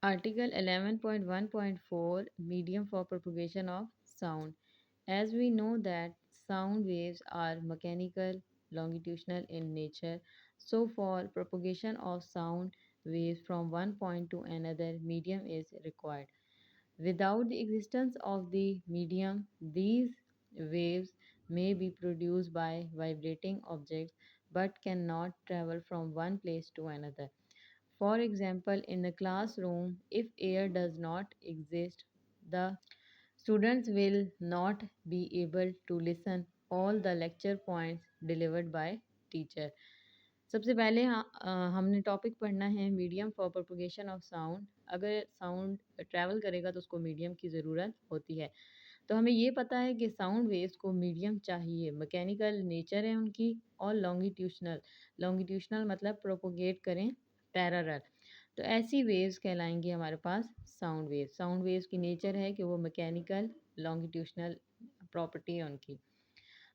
Article 11.1.4 Medium for propagation of sound. As we know that sound waves are mechanical, longitudinal in nature, so for propagation of sound waves from one point to another, medium is required. Without the existence of the medium, these waves may be produced by vibrating objects but cannot travel from one place to another. For example, in the classroom, if air does not exist, the students will not be able to listen all the lecture points delivered by teacher. सबसे पहले हमने topic पढ़ना है medium for propagation of sound. अगर sound travel करेगा तो उसको medium की ज़रूरत होती है। तो हमें ये पता है कि साउंड वेव्स को मीडियम चाहिए, मैकेनिकल नेचर है उनकी, और लॉन्गिट्यूशनल। लॉन्गिट्यूशनल मतलब प्रोपोगेट करें पैरेलल। तो ऐसी वेव्स कहलाएंगी हमारे पास साउंड वेव्स। साउंड वेव्स की नेचर है कि वो मैकेनिकल लॉन्गिट्यूशनल प्रॉपर्टी है उनकी।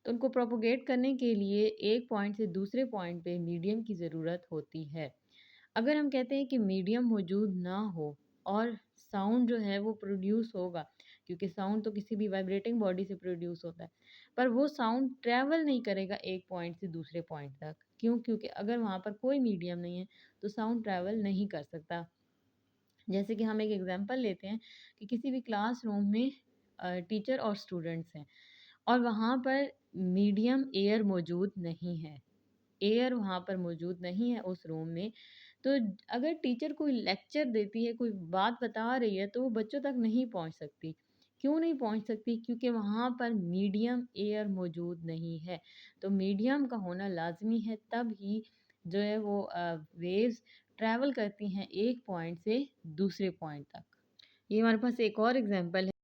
तो उनको प्रोपोगेट करने के लिए एक पॉइंट से दूसरे पॉइंट पे मीडियम की ज़रूरत होती है। अगर हम कहते हैं कि मीडियम मौजूद ना हो और साउंड जो है वो प्रोड्यूस होगा, क्योंकि साउंड तो किसी भी वाइब्रेटिंग बॉडी से प्रोड्यूस होता है, पर वो साउंड ट्रैवल नहीं करेगा एक पॉइंट से दूसरे पॉइंट तक। क्यों? क्योंकि अगर वहाँ पर कोई मीडियम नहीं है तो साउंड ट्रैवल नहीं कर सकता। जैसे कि हम एक एग्जांपल लेते हैं कि किसी भी क्लास रूम में टीचर और स्टूडेंट्स हैं और वहाँ पर मीडियम एयर मौजूद नहीं है। एयर वहाँ पर मौजूद नहीं है उस रूम में। तो अगर टीचर कोई लेक्चर देती है, कोई बात बता रही है, तो वो बच्चों तक नहीं पहुँच सकती। क्यों नहीं पहुँच सकती? क्योंकि वहाँ पर मीडियम एयर मौजूद नहीं है। तो मीडियम का होना लाज़मी है, तब ही जो है वो वेव्स ट्रैवल करती हैं एक पॉइंट से दूसरे पॉइंट तक। ये हमारे पास एक और एग्ज़ाम्पल है।